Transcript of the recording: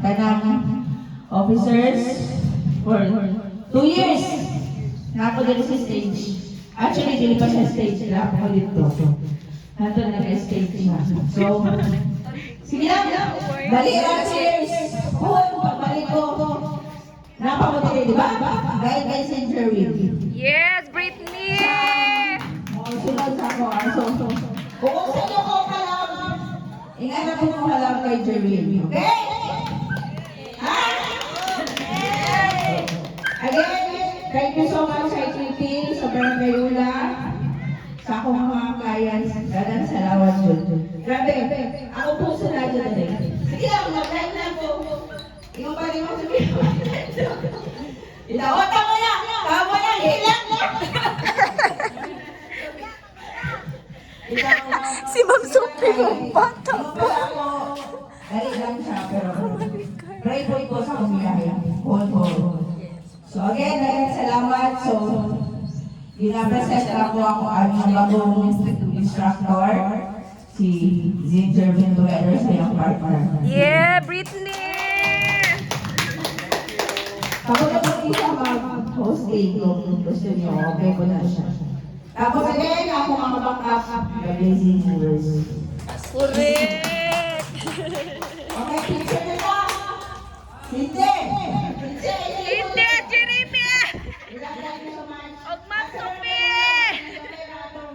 kanang officers for 2 years na ako dito sa stage. Actually, dili pa siya stage nila ako dito. Nato na nag-stage na. So, sige lang, dali lang 2 years. Kung pagbalik ko, napamutili, di ba? Dahil kay St. Jerwin. Yes, Britney! Sunod sa ako. So, kung sa inyo ko ka lang, inanap ko ka lang kay Jerwin. Okay? Ha? Again, thank you so much kay Titi, sa Barangay Ula, sa akong mga clients, dadan salamat yun. Grabe, ako po sa radyo na rin. Sige lang, mag-live na ako. Ikaw pa rin mo sabihin mo. Itawata mo na! Tama na, hilang na! Si Ma'am Sophie kong bata pa. Dali lang siya, pero pray po sa kumilahe. So again, salamat. So, ginapresent na po ako ang bagong instructor, si Ginger together sa iyong partner. Yeah, Britney! Tapos na po isa mag-hosting kung gusto niyo, okay po na siya. Tapos again, ako mga back-up, the Blazing Heroes. Correct! Okay, picture na ba? Hindi!